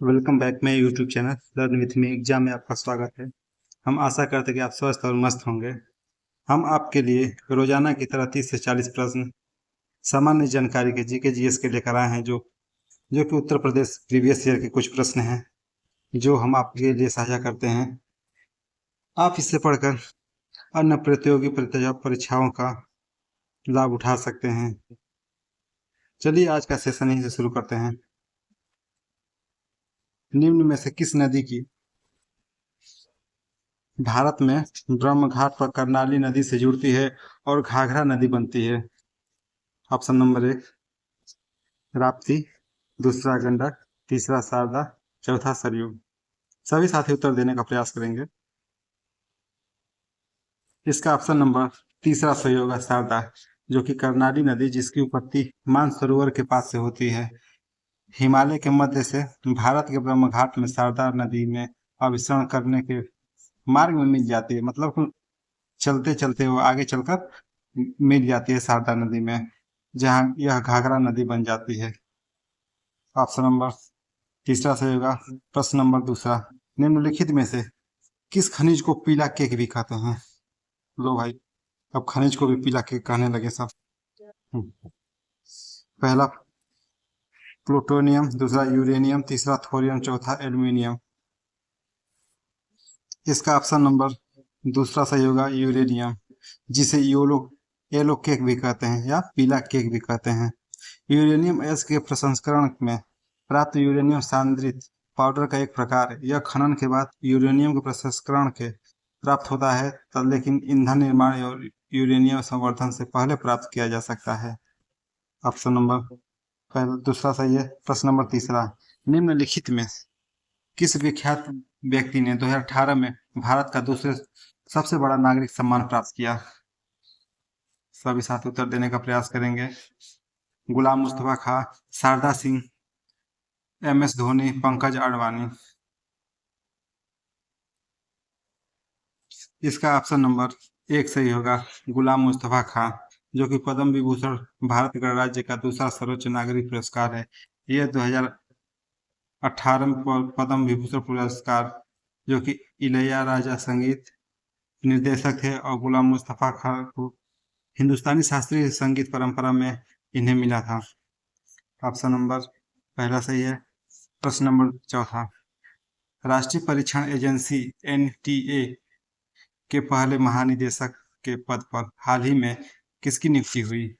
Welcome back my YouTube channel learn with me exam में आपका स्वागत है। हम आशा करते हैं कि आप स्वस्थ और मस्त होंगे। हम आपके लिए रोजाना की तरह 30 से 40 प्रश्न सामान्य जानकारी के जीके जीएस के लेकर आए हैं, जो कि उत्तर प्रदेश प्रीवियस ईयर के कुछ प्रश्न हैं जो हम आपके लिए साझा करते हैं। आप इससे पढ़कर अन्य प्रतियोगी परीक्षाओं का लाभ उठा सकते हैं। चलिए आज का सेशन यहीं से शुरू करते हैं। निम्न में से किस नदी की भारत में ब्रह्म घाट पर कर्नाली नदी से जुड़ती है और घाघरा नदी बनती है? ऑप्शन नंबर 1 राप्ती, दूसरा गंडक, तीसरा शारदा, चौथा सरयू। सभी साथी उत्तर देने का प्रयास करेंगे। इसका ऑप्शन नंबर तीसरा सही होगा, शारदा, जो कि कर्नाली नदी जिसकी उत्पत्ति मानसरोवर के पास से होती है। हिमालय के मध्य से भारत के ब्रह्म घाट में शारदा नदी में अभिसरण करने के मार्ग में मिल जाती है, मतलब चलते चलते वो आगे चलकर मिल जाती है शारदा नदी में, जहाँ यह घाघरा नदी बन जाती है। ऑप्शन नंबर तीसरा सही होगा। प्रश्न नंबर दूसरा, निम्नलिखित में से किस खनिज को पीला केक भी कहते हैं? लो भाई, अब खनिज को भी पीला केक कहने लगे सब। पहला प्लूटोनियम, दूसरा यूरेनियम, तीसरा थोरियम, चौथा एल्यूमिनियम। इसका ऑप्शन नंबर दूसरा सही होगा, यूरेनियम, जिसे येलो केक भी कहते हैं या पीला केक भी कहते हैं। यूरेनियम एस के प्रसंस्करण में प्राप्त यूरेनियम सांद्रित पाउडर का एक प्रकार है। यह खनन के बाद यूरेनियम के प्रसंस्करण के प्राप्त होता है, तब लेकिन ईंधन निर्माण और यूरेनियम संवर्धन से पहले प्राप्त किया जा सकता है। ऑप्शन नंबर पहला दूसरा सही है। प्रश्न नंबर तीसरा, निम्नलिखित में किस विख्यात व्यक्ति ने 2018 में भारत का दूसरे सबसे बड़ा नागरिक सम्मान प्राप्त किया? सभी साथ उत्तर देने का प्रयास करेंगे। गुलाम मुस्तफा खां, शारदा सिंह, MS धोनी, पंकज अडवाणी। इसका ऑप्शन नंबर 1 सही होगा, गुलाम मुस्तफा खां, जो कि पद्म विभूषण भारत गणराज्य का दूसरा सर्वोच्च नागरिक पुरस्कार है। यह 2018 में पद्म विभूषण पुरस्कार, जो कि इलैयाराजा संगीत निर्देशक थे, और गुलाम मुस्तफा खां को हिंदुस्तानी शास्त्रीय संगीत परंपरा में इन्हें मिला था। ऑप्शन नंबर पहला सही है। प्रश्न नंबर चौथा, राष्ट्रीय परीक्षण एजेंसी NTA के पहले महानिदेशक के पद पर हाल ही में किसकी नियुक्ति हुई?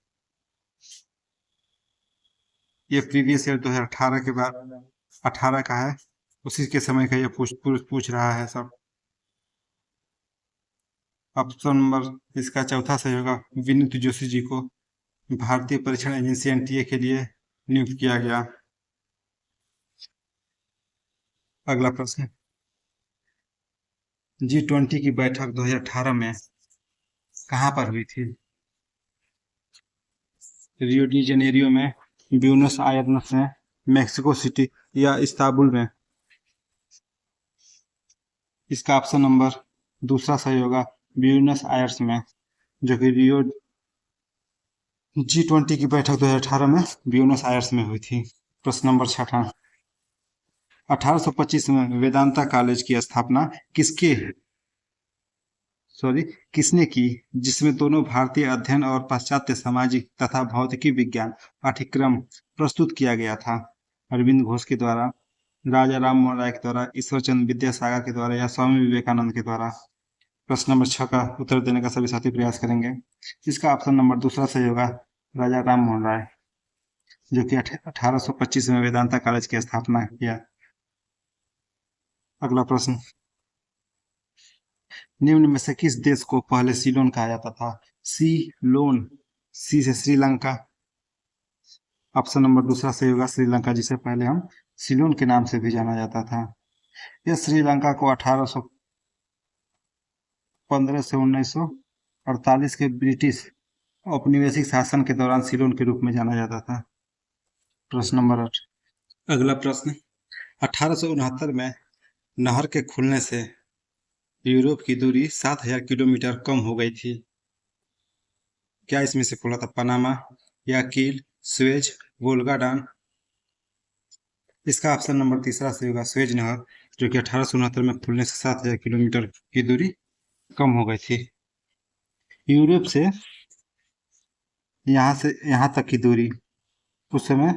ये प्रीवियस ईयर 2018 के बाद 18 का है, उसी के समय का ये पूछ रहा है सब। ऑप्शन नंबर इसका चौथा सही होगा, विनीत जोशी जी को भारतीय परीक्षण एजेंसी NTA के लिए नियुक्त किया गया। अगला प्रश्न, G20 की बैठक 2018 में कहाँ पर हुई थी? रियो डी जेनेरियो में, ब्यूनस आयर्स में, मेक्सिको सिटी या इस्तांबुल में? इसका ऑप्शन नंबर दूसरा सही होगा, ब्यूनस आयर्स में, जो कि रियो G20 की बैठक 2018 में ब्यूनस आयर्स में हुई थी। प्रश्न नंबर छठा, 1825 में वेदांता कॉलेज की स्थापना किसने की, जिसमें दोनों भारतीय अध्ययन और पाश्चात्य सामाजिक तथा भौतिकी विज्ञान पाठ्यक्रम प्रस्तुत किया गया था? अरविंद घोष के द्वारा, राजा राम मोहन राय के द्वारा, ईश्वरचंद विद्यासागर के द्वारा या स्वामी विवेकानंद के द्वारा? प्रश्न नंबर 6 का उत्तर देने का सभी साथी प्रयास करेंगे। इसका ऑप्शन नंबर दूसरा सही होगा, राजा राम मोहन राय, जो कि 1825 में वेदांता कॉलेज की स्थापना किया। अगला प्रश्न, निम्न में से किस देश को पहले सीलोन कहा जाता था? सीलोन, सी से श्रीलंका। ऑप्शन नंबर दूसरा सही होगा, श्रीलंका, जिसे पहले हम सीलोन के नाम से भी जाना जाता था। यह श्रीलंका को 1815 से 1948 के ब्रिटिश औपनिवेशिक शासन के दौरान सीलोन के रूप में जाना जाता था। प्रश्न नंबर 8, अगला प्रश्न, 1869 में नहर के खुलने से यूरोप की दूरी 7000 किलोमीटर कम हो गई थी। क्या इसमें से खुला था? पनामा या कील, स्वेज, वोल्गा डान? इसका ऑप्शन नंबर तीसरा सही होगा स्वेज नहर, जो कि 1869 में खुलने से 7000 किलोमीटर की दूरी कम हो गई थी। यूरोप से यहाँ तक की दूरी उस समय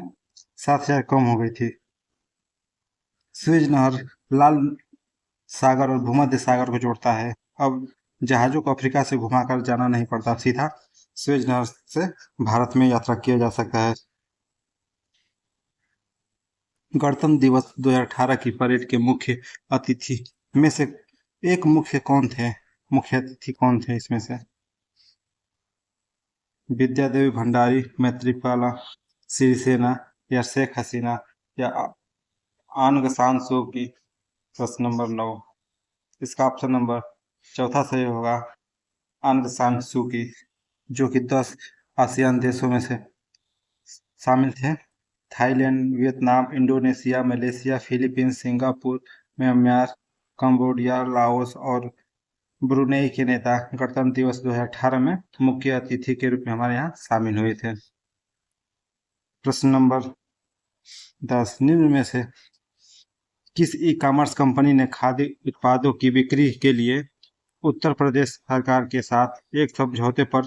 7000 कम हो गई थी। स्वेज नहर लाल सागर और भूमध्य सागर को जोड़ता है। अब जहाजों को अफ्रीका से घुमाकर जाना नहीं पड़ता, सीधा स्वेज नहर से भारत में यात्रा किया जा सकता है। गणतंत्र दिवस 2018 की परेड के मुख्य अतिथि में से एक मुख्य अतिथि कौन थे इसमें से? विद्या देवी भंडारी, मैत्रीपाला सिरिसेना या शेख हसीना या आंग सान सू की? प्रश्न नंबर 9, इसका ऑप्शन नंबर चौथा सही होगा आंग सान सू की, जो कि 10 आसियान देशों में से शामिल थे। Thailand, Vietnam, Indonesia, Malaysia, Philippines, Singapore, Myanmar, Cambodia, Laos और ब्रुनेई के नेता गणतंत्र दिवस 2018 में मुख्य अतिथि के रूप में हमारे यहाँ शामिल हुए थे। प्रश्न नंबर 10, निम्न में से किस ई कॉमर्स कंपनी ने खाद्य उत्पादों की बिक्री के लिए उत्तर प्रदेश सरकार के साथ एक समझौते पर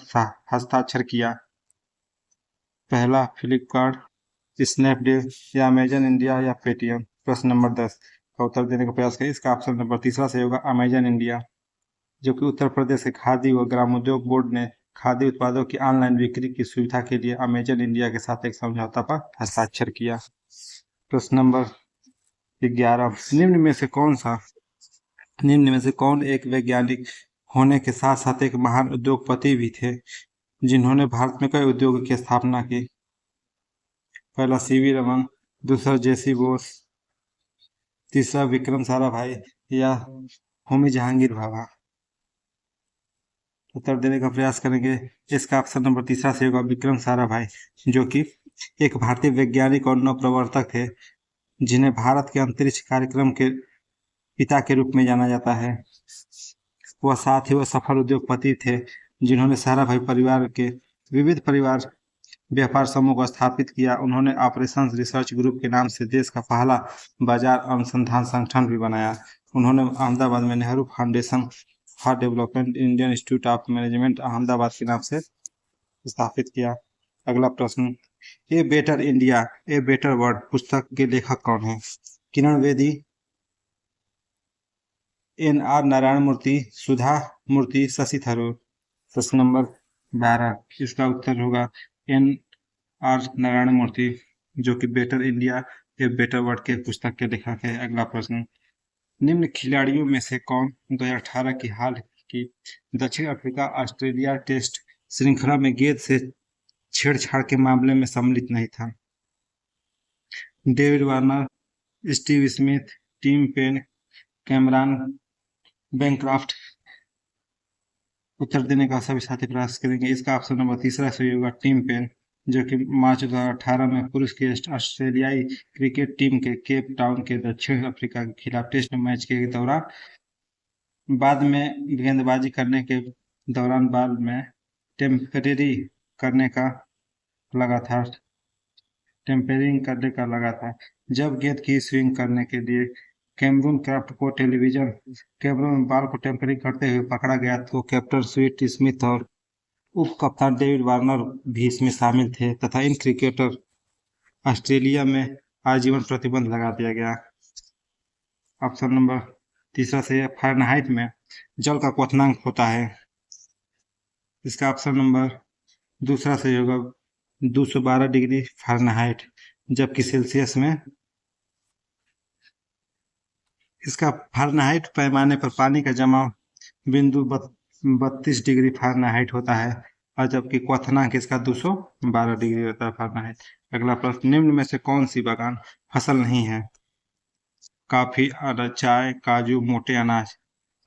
हस्ताक्षर किया? पहला फ्लिपकार्ट, स्नैपडील या अमेजन इंडिया या पेटीएम? प्रश्न नंबर 10 का उत्तर देने का प्रयास करें। इसका ऑप्शन नंबर तीसरा सही होगा अमेजन इंडिया, जो कि उत्तर प्रदेश के खादी व ग्रामोद्योग बोर्ड ने खाद्य उत्पादों की ऑनलाइन बिक्री की सुविधा के लिए अमेजन इंडिया के साथ एक समझौता पर हस्ताक्षर किया। प्रश्न नंबर 11, निम्न में से कौन एक वैज्ञानिक होने के साथ साथ एक महान उद्योगपति भी थे, जिन्होंने भारत में कई उद्योगों की स्थापना की? पहला सीवी रमन, दूसरा जेसी बोस, तीसरा विक्रम साराभाई या होमी जहांगीर भाभा? उत्तर देने का प्रयास करेंगे। इसका ऑप्शन नंबर तीसरा सही होगा विक्रम साराभाई, जो कि एक भारतीय वैज्ञानिक और नवप्रवर्तक थे, जिन्हें भारत के अंतरिक्ष कार्यक्रम के पिता के रूप में जाना जाता है। वह साथ ही वह सफल उद्योगपति थे, जिन्होंने साराभाई परिवार के विविध परिवार व्यापार समूह को स्थापित किया। उन्होंने ऑपरेशंस रिसर्च ग्रुप के नाम से देश का पहला बाजार अनुसंधान संगठन भी बनाया। उन्होंने अहमदाबाद में Nehru foundation for development Indian institute of management Ahmedabad के नाम से स्थापित किया। अगला प्रश्न, a better India a better world पुस्तक के लेखक कौन है? किरण बेदी, एन.आर. नारायण मूर्ति, सुधा मूर्ति, शशि थरूर? प्रश्न नंबर 12, इसका उत्तर होगा एन.आर. नारायण मूर्ति, जो कि better India a better world के पुस्तक के लेखक है। अगला प्रश्न, निम्न खिलाड़ियों में से कौन 2018 की हाल की दक्षिण अफ्रीका ऑस्ट्रेलिया टेस्ट श्रृंखला में गेंद से छेड़छाड़ के मामले में सम्मिलित नहीं था? David Warner, Steve Smith, Tim Paine, Cameron Bancroft? उत्तर देने का सभी साथी प्रयास करेंगे। इसका ऑप्शन नंबर तीसरा सही होगा टिम पेन, जो कि मार्च 2018 में पुरुष की ऑस्ट्रेलियाई क्रिकेट टीम के केप टाउन के दक्षिण अफ्रीका के खिलाफ टेस्ट मैच के दौरान बाद में गेंदबाजी करने के दौरान बाल में टेम्परिंग करने का लगा था। जब गेंद की स्विंग करने के लिए कैमरून क्रॉफ्ट को कैमरून में बाल को टेम्परिंग करते हुए पकड़ा गया, तो कैप्टन स्टीव स्मिथ और उप कप्तान डेविड वार्नर भी इसमें शामिल थे तथा इन क्रिकेटर ऑस्ट्रेलिया में आजीवन प्रतिबंध लगा दिया गया। ऑप्शन नंबर तीसरा सही है फ़ारेनहाइट में जल का क्वथनांक होता है। इसका ऑप्शन नंबर दूसरा सही होगा 212 डिग्री फ़ारेनहाइट, जबकि सेल्सियस में इसका फ़ारेनहाइट पैमाने पर पानी का जमाव बिंदु 32 डिग्री फ़ारेनहाइट होता है, और जबकि क्वथनांक इसका 212 डिग्री होता है फ़ारेनहाइट। अगला प्रश्न, निम्न में से कौन सी बागान फसल नहीं है? कॉफी, चाय, काजू, मोटे अनाज?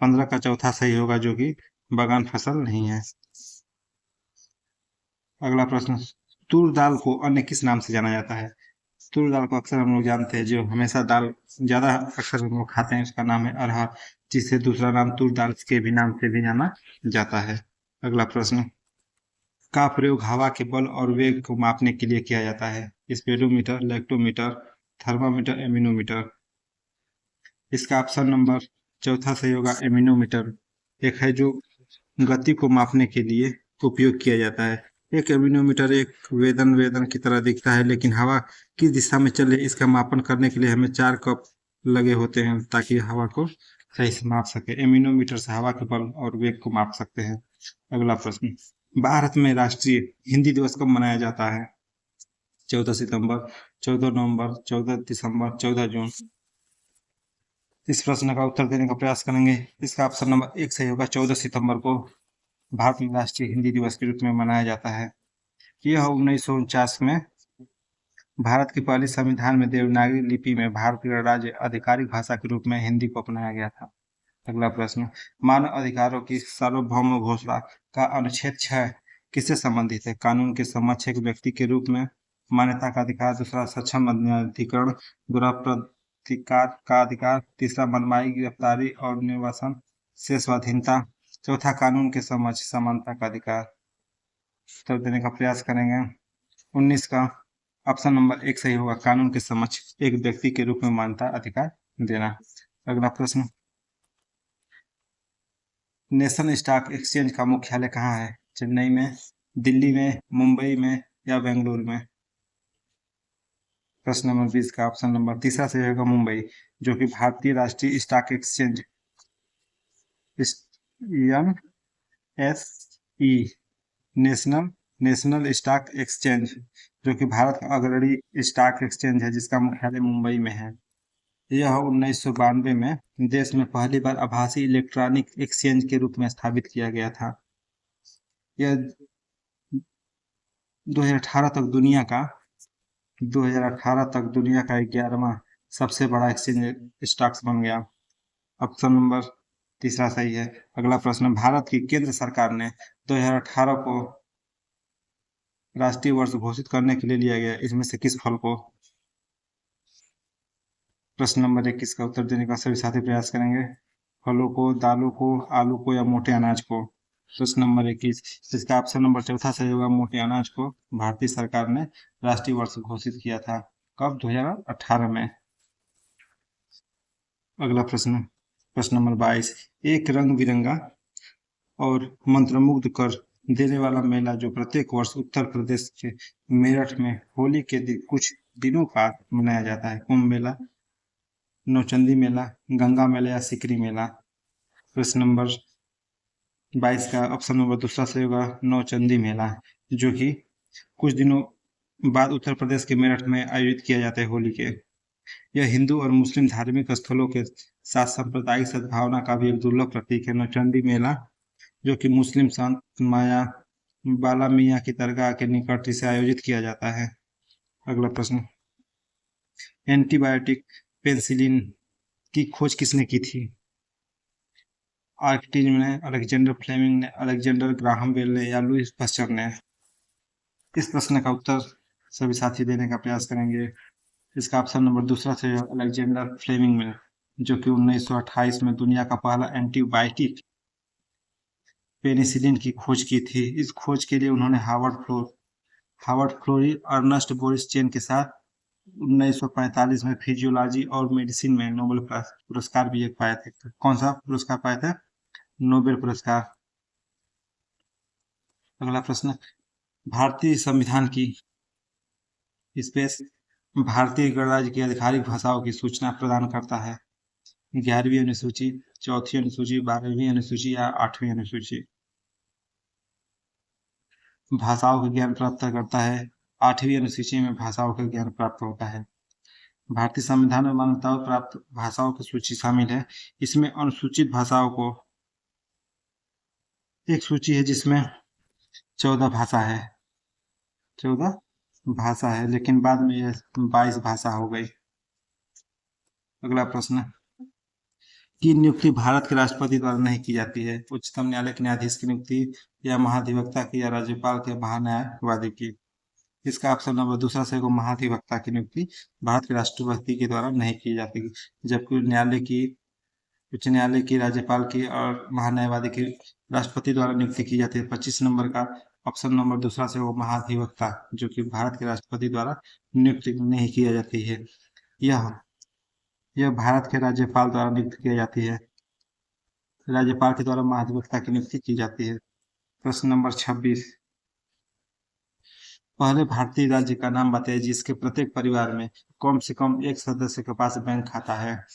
15 का चौथा सही होगा, जो कि बागान फसल नहीं है। अगला प्रश्न, तूर दाल को अन्य किस नाम से जाना जाता है? तूर दाल को अक्सर हम लोग जानते हैं, जो हमेशा दाल ज्यादा अक्सर हम लोग खाते हैं, उसका नाम है अरहर, जिसे दूसरा नाम तूर दाल के भी नाम से भी जाना जाता है। अगला प्रश्न, का प्रयोग हवा के बल और वेग को मापने के लिए किया जाता है? Speedometer, lactometer, thermometer, anemometer. इसका ऑप्शन नंबर चौथा सही होगा, एमिनोमीटर। एक है जो गति को मापने के लिए उपयोग किया जाता है। एक एमिनोमीटर एक वेदन की तरह दिखता है, लेकिन हवा किस दिशा में चल रही है इसका मापन करने के लिए हमें 4 कप लगे होते हैं ताकि हवा को सही से माप सके। एमिनोमीटर से हवा के बल और वेग को माप सकते हैं। अगला प्रश्न, भारत में राष्ट्रीय हिंदी दिवस कब मनाया जाता है? 14 सितंबर, 14 नवंबर, 14 दिसंबर, 14 जून। इस प्रश्न का उत्तर देने का प्रयास करेंगे। इसका ऑप्शन नंबर 1 सही होगा, 14 सितंबर को भारत में राष्ट्रीय हिंदी दिवस के रूप में मनाया जाता है। यह 1949 में भारत की पहली संविधान में देवनागरी लिपि में भारतीय राज्य आधिकारिक भाषा के रूप में हिंदी को अपनाया गया था। अगला प्रश्न, मानव अधिकारों की सार्वभौम घोषणा का अनुच्छेद 6 किससे संबंधित है? कानून के समक्ष एक व्यक्ति के रूप में मान्यता का अधिकार, दूसरा सक्षम अधिकरण, दुराधिकार का अधिकार, तीसरा मनमानी गिरफ्तारी और निर्वासन से स्वाधीनता, चौथा कानून के समक्ष समानता का अधिकार। उत्तर देने का प्रयास करेंगे। 19 का ऑप्शन नंबर 1 सही होगा, कानून के समक्ष एक व्यक्ति के रूप में मान्यता अधिकार देना। अगला प्रश्न, नेशनल स्टॉक एक्सचेंज का मुख्यालय कहाँ है? चेन्नई में, दिल्ली में, मुंबई में या बेंगलुरु में? प्रश्न नंबर 20 का ऑप्शन नंबर तीसरा सही होगा, मुंबई, जो कि भारतीय राष्ट्रीय stock exchange NSE national stock exchange, जो कि भारत का अग्रणी स्टॉक एक्सचेंज है जिसका मुख्यालय मुंबई में है। यह 1992 में देश में पहली बार आभासी इलेक्ट्रॉनिक एक्सचेंज के रूप में स्थापित किया गया था। यह 2018 तक दुनिया का 11वां सबसे बड़ा एक्सचेंज स्टॉक्स बन गया। ऑप्शन नंबर तीसरा सही है। अगला प्रश्न, भारत की केंद्र सरकार ने 2018 को राष्ट्रीय वर्ष घोषित करने के लिए लिया गया, इसमें से किस फल को? प्रश्न नंबर 21 का उत्तर देने का सभी साथी प्रयास करेंगे। फलों को, दालों को, आलू को या मोटे अनाज को? प्रश्न नंबर 21, इसका ऑप्शन नंबर चौथा सही होगा, मोटे अनाज को भारतीय सरकार ने राष्ट्रीय वर्ष घोषित किया था। कब? 2018 में। अगला प्रश्न, प्रश्न नंबर 22, एक रंग बिरंगा और मंत्रमुग्ध कर देने वाला मेला जो प्रत्येक वर्ष उत्तर प्रदेश के मेरठ में होली के कुछ दिनों बाद मनाया जाता है, कुंभ मेला, नौचंदी मेला, गंगा मेला या सिकरी मेला? प्रश्न नंबर 22 का ऑप्शन नंबर दूसरा सही होगा, नौचंदी मेला, जो कि कुछ दिनों बाद उत्तर प्रदेश के मेरठ में आयोजित किया जाता है होली के। यह हिंदू और मुस्लिम धार्मिक स्थलों के साथ सांप्रदायिक सद्भावना का भी एक दुर्लभ प्रतीक है। नौचंदी मेला, जो कि मुस्लिम संत माया बाला मियाँ की दरगाह के निकट इसे आयोजित किया जाता है। अगला प्रश्न, एंटीबायोटिक पेनिसिलिन की खोज किसने की थी? आर्किटिज ने, अलेक्जेंडर फ्लेमिंग ने, अलेक्जेंडर ग्राहम बेल ने या लुईस पास्चर ने? इस प्रश्न का उत्तर सभी साथी देने का प्रयास करेंगे। इसका ऑप्शन नंबर दूसरा से अलेक्जेंडर फ्लेमिंग ने, जो कि 1928 में दुनिया का पहला एंटीबायोटिक पेनिसिलिन की खोज की थी। इस खोज के लिए उन्होंने Howard Florey Ernst Boris Chain के साथ 1945 में फिजियोलॉजी और मेडिसिन में नोबेल पुरस्कार भी पाए थे। कौन सा पुरस्कार पाए थे? नोबेल पुरस्कार। अगला प्रश्न, भारतीय संविधान की स्पेस भारतीय गणराज्य की आधिकारिक भाषाओं की सूचना प्रदान करता है। 11वीं अनुसूची, चौथी अनुसूची, 12वीं अनुसूची या 8वीं अनुसूची? भाषाओं का ज्ञान प्राप्त करता है। 8वीं अनुसूची में भाषाओं का ज्ञान प्राप्त होता है। भारतीय संविधान में मान्यता प्राप्त भाषाओं की सूची शामिल है। इसमें अनुसूचित भाषाओं को एक सूची है जिसमें 14 भाषा है, 14 भाषा है, लेकिन बाद में यह 22 भाषा हो गई। अगला प्रश्न, की नियुक्ति भारत के राष्ट्रपति द्वारा नहीं की जाती है? उच्चतम न्यायालय के न्यायाधीश की नियुक्ति या महाधिवक्ता की या राज्यपाल के महान्यायवादी की? इसका ऑप्शन नंबर दूसरा से महाधिवक्ता की नियुक्ति भारत के राष्ट्रपति के द्वारा नहीं की जाती, जबकि उच्च न्यायालय की, राज्यपाल की और महान्यायवादी की राष्ट्रपति द्वारा नियुक्ति की जाती है। 25 नंबर का ऑप्शन नंबर दूसरा से महाधिवक्ता, जो कि भारत के राष्ट्रपति द्वारा नियुक्ति नहीं किया जाती है। यह यह भारत के राज्यपाल द्वारा नियुक्त की जाती है। राज्यपाल के द्वारा महाधिवक्ता की नियुक्ति की जाती है। प्रश्न नंबर 26। पहले भारतीय राज्य का नाम बताइए जिसके प्रत्येक परिवार में कम से कम एक सदस्य के पास बैंक खाता है।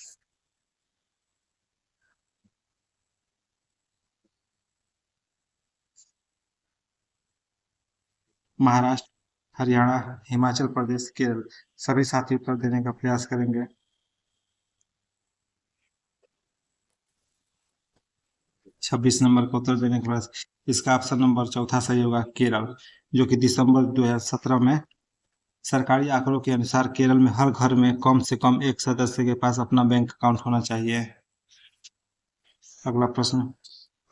महाराष्ट्र, हरियाणा, हिमाचल प्रदेश, केरल। सभी साथी उत्तर देने का प्रयास करेंगे। 26 नंबर का उत्तर देने के बाद इसका ऑप्शन नंबर चौथा सही होगा, केरल, जो कि दिसंबर 2017 में सरकारी आंकड़ों के अनुसार केरल में हर घर में कम से कम एक सदस्य के पास अपना बैंक अकाउंट होना चाहिए। अगला प्रश्न,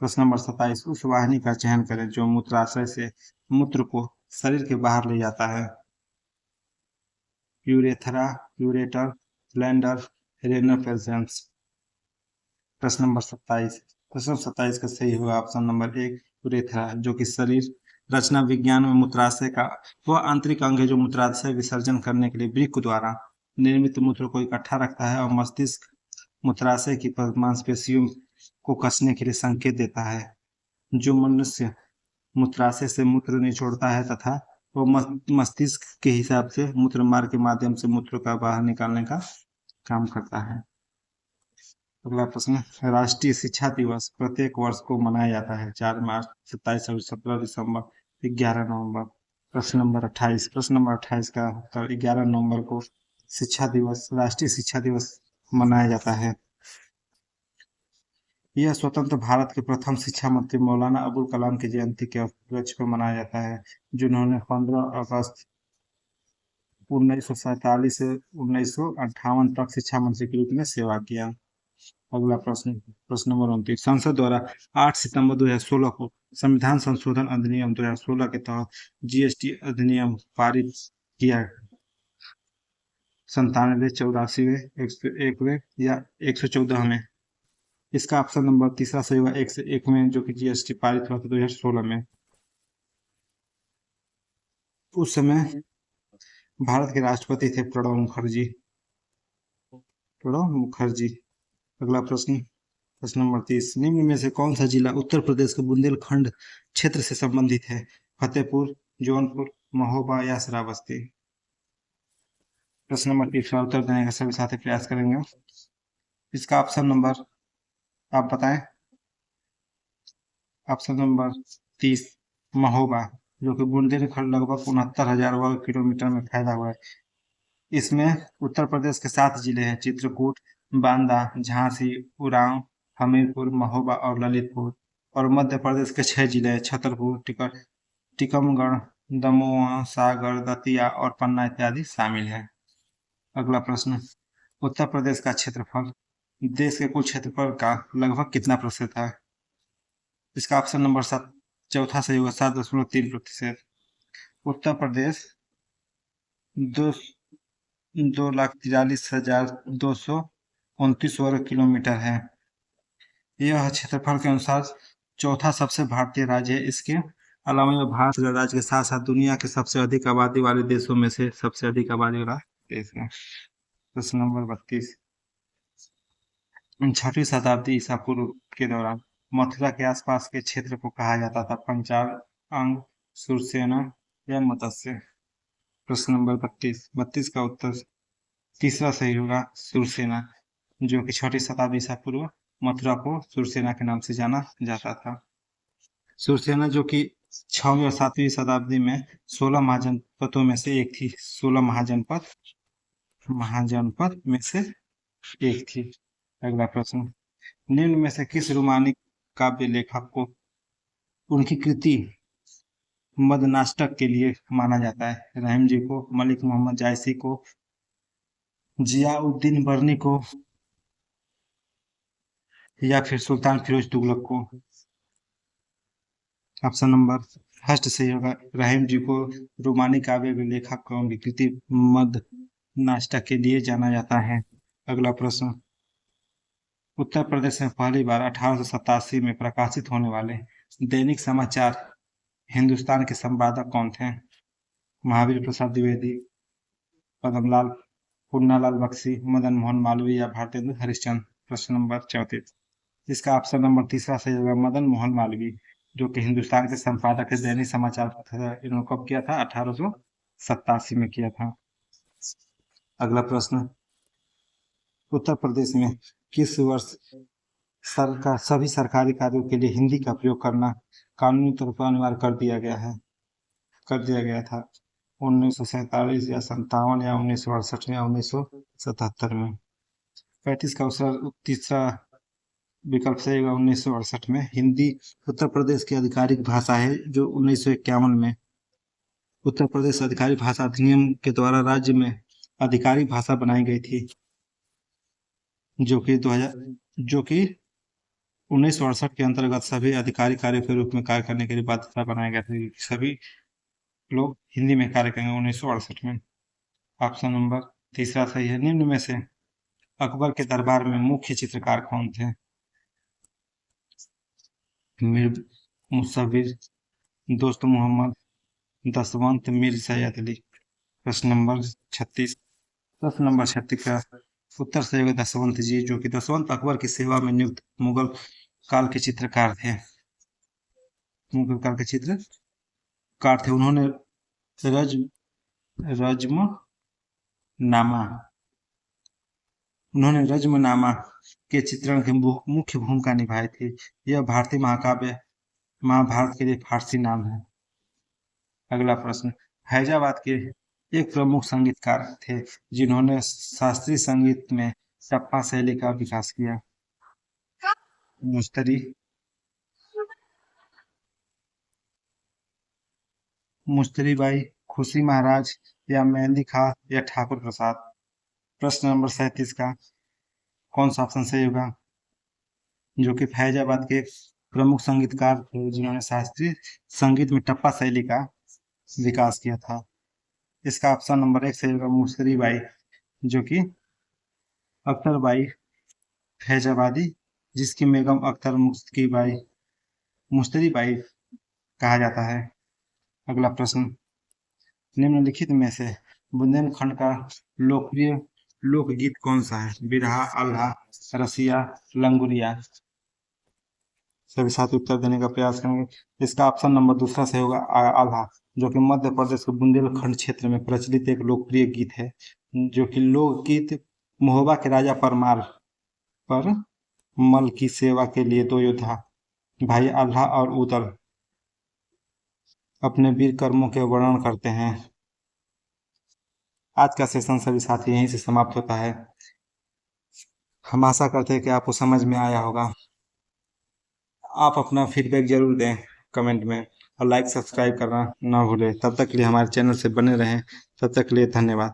प्रश्न नंबर 27। उस वाहिनी का चयन करें जो मूत्राशय से मूत्र को शरीर के बाहर ले जाता है। Urethra, ureter, bladder, renal patients. प्रश्न नंबर 27। प्रश्न 27 का सही होगा ऑप्शन नंबर एक, यूरेथ्रा, जो कि शरीर रचना विज्ञान में मूत्राशय का वह आंतरिक अंग है जो मूत्राशय विसर्जन करने के लिए वृक्क द्वारा निर्मित मूत्र को इकट्ठा रखता है और मस्तिष्क मूत्राशय की मांसपेशियों को कसने के लिए संकेत देता है। जो मनुष्य मूत्राशय से मूत्र निचोड़ता है तथा वो मस्तिष्क के हिसाब से मूत्र मार्ग के माध्यम से मूत्र का बाहर निकालने का काम करता है। अगला प्रश्न, राष्ट्रीय शिक्षा दिवस प्रत्येक वर्ष को मनाया जाता है 4 मार्च, 27 और 17 दिसंबर, 11 नवंबर। प्रश्न नंबर 28। प्रश्न नंबर 28 का उत्तर 11 नवंबर को शिक्षा दिवस, राष्ट्रीय शिक्षा दिवस मनाया जाता है। यह स्वतंत्र भारत के प्रथम शिक्षा मंत्री मौलाना अबुल कलाम की जयंती के उपलक्ष्य पर मनाया जाता है, जिन्होंने 15 अगस्त 1947 से 1958 तक शिक्षा मंत्री के रूप में सेवा किया। अगला प्रश्न, प्रश्न नंबर 29। संसद द्वारा 8 सितंबर 2016 को संविधान संशोधन अधिनियम 2016 के तहत जीएसटी अधिनियम पारित किया। 97वें, 84वें, 101वें या 114 में। इसका ऑप्शन नंबर तीसरा सही होगा, 101 में, जो कि जीएसटी पारित हुआ था 2016 में। उस समय भारत के राष्ट्रपति थे प्रणब मुखर्जी। प्रणब मुखर्जी। अगला प्रश्न, प्रश्न नंबर 30। निम्न में से कौन सा जिला उत्तर प्रदेश के बुंदेलखंड क्षेत्र से संबंधित है? फतेहपुर, जौनपुर, महोबा या श्रावस्ती। प्रश्न नंबर 30 का उत्तर देने का सभी साथी प्रयास करेंगे। इसका ऑप्शन नंबर आप बताएं। ऑप्शन नंबर 30 महोबा, जो कि बुंदेलखंड लगभग 69,000 वर्ग किलोमीटर में फैला हुआ है। इसमें उत्तर प्रदेश के 7 जिले हैं, चित्रकूट, बांदा, झांसी, उरांव, हमीरपुर, महोबा और ललितपुर। और मध्य प्रदेश के 6 जिले हैं, छतरपुर, टीकमगढ़, दमोह, सागर, दतिया और पन्ना इत्यादि शामिल है। अगला प्रश्न, उत्तर प्रदेश का क्षेत्रफल देश के कुल क्षेत्रफल का लगभग कितना प्रतिशत है? इसका ऑप्शन नंबर 7 चौथा सही होगा, 7.3%। उत्तर प्रदेश 2,43,229 वर्ग किलोमीटर है। यह क्षेत्रफल के अनुसार चौथा सबसे भारतीय राज्य है। इसके अलावा यह भारत राज्य के साथ साथ दुनिया के सबसे अधिक आबादी वाले देशों में से सबसे अधिक आबादी वाला देश है। प्रश्न नंबर 32। 6वीं शताब्दी ईसा पूर्व के दौरान मथुरा के आसपास के क्षेत्र को कहा जाता था पंचाल, अंग, सुरसेना या मत्स्य। प्रश्न नंबर 32 का उत्तर तीसरा सही होगा, सुरसेना, जो कि 6वीं शताब्दी ईसा पूर्व मथुरा को सुरसेना के नाम से जाना जाता था। सुरसेना जो कि 6वीं और 7वीं शताब्दी में 16 महाजनपदों में से एक थी। 16 महाजनपद में से एक थी। अगला प्रश्न, निम्न में से किस रोमानी काव्य लेखक को उनकी कृति मदनाष्टक के लिए माना जाता है? रहीम जी को, मलिक मोहम्मद जायसी को, जियाउद्दीन बर्नी को या फिर सुल्तान फिरोज तुगलक को। ऑप्शन नंबर फर्स्ट सही होगा, रहीम जी को रोमानी काव्य के लेखक को उनकी कृति मदनाष्टक के लिए जाना जाता है। अगला प्रश्न, उत्तर प्रदेश में पहली बार 1887 में प्रकाशित होने वाले दैनिक समाचार हिंदुस्तान के संपादक कौन थे? महावीर प्रसाद द्विवेदी, पद्मलाल पुन्नालाल बख्शी, मदन मोहन मालवीय या भारतेंदु हरिश्चंद्र। प्रश्न नंबर 34, इसका ऑप्शन नंबर तीसरा सही होगा, मदन मोहन मालवीय, जो कि हिंदुस्तान के संपादक थे, दैनिक समाचार पत्र इन्होंने कब किया था? 1887 में किया था। अगला प्रश्न, उत्तर प्रदेश में किस वर्ष सरकार सभी सरकारी कार्यों के लिए हिंदी का प्रयोग करना कानूनी तौर पर अनिवार्य कर दिया गया था? 1947 या 57 या 1968 या 1977 में। 35 का उत्तर तीसरा विकल्प सही होगा, 1968 में। हिंदी उत्तर प्रदेश की आधिकारिक भाषा है, जो 1951 में उत्तर प्रदेश आधिकारिक भाषा अधिनियम के द्वारा राज्य में आधिकारिक भाषा बनाई गई थी, जो कि 1968 के अंतर्गत सभी आधिकारिक कार्यों के रूप में कार्य करने के लिए बाध्यता बनाया गया था। सभी लोग हिंदी में कार्य करेंगे 1968 में। ऑप्शन नंबर तीसरा सही है। निम्न में से अकबर के दरबार में मुख्य चित्रकार कौन थे? मीर मुसव्विर, दोस्त मोहम्मद, दसवंत, मीर सैयद अली। प्रश्न नंबर 36, प्रश्न नंबर 36 का उत्तर सही होगा दसवंत जी, जो कि दसवंत अकबर की सेवा में नियुक्त मुगल काल के चित्रकार थे। मुगल काल के चित्रकार थे। उन्होंने रज्मनामा के चित्रण की मुख्य भूमिका निभाई थी। यह भारतीय महाकाव्य महाभारत के लिए फारसी नाम है। अगला प्रश्न, फैजाबाद के एक प्रमुख संगीतकार थे जिन्होंने शास्त्रीय संगीत में टप्पा शैली का विकास किया? मुश्तरी बाई, खुशी महाराज या मेहंदी खां या ठाकुर प्रसाद। प्रश्न नंबर 37 का कौन सा ऑप्शन सही होगा? जो कि फैजाबाद के प्रमुख संगीतकार थे जिन्होंने शास्त्रीय संगीत में टप्पा शैली का विकास किया था। इसका ऑप्शन नंबर 1 सही होगा, मुश्तरी बाई, जो कि अख्तर बाई फैजाबादी, जिसकी बेगम अख्तर मुश्तरी बाई कहा जाता है। अगला प्रश्न, निम्नलिखित में से बुंदेलखंड का लोकप्रिय लोकगीत कौन सा है? बिरहा, आल्हा, रसिया, लंगुरिया। सभी साथी उत्तर देने का प्रयास करेंगे। इसका ऑप्शन नंबर दूसरा सही होगा, आल्हा, जो कि मध्य प्रदेश के बुंदेलखंड क्षेत्र में प्रचलित एक लोकप्रिय गीत है, जो कि लोकगीत महोबा के राजा परमार पर मल की सेवा के लिए दो योद्धा भाई आल्हा और उदल अपने वीर कर्मों के वर्णन करते हैं। आज का सेशन सभी साथी यहीं से समाप्त होता है। हम आशा करते हैं कि आपको समझ में आया होगा। आप अपना फीडबैक जरूर दें कमेंट में, और लाइक सब्सक्राइब करना ना भूलें। तब तक के लिए हमारे चैनल से बने रहें। तब तक के लिए धन्यवाद।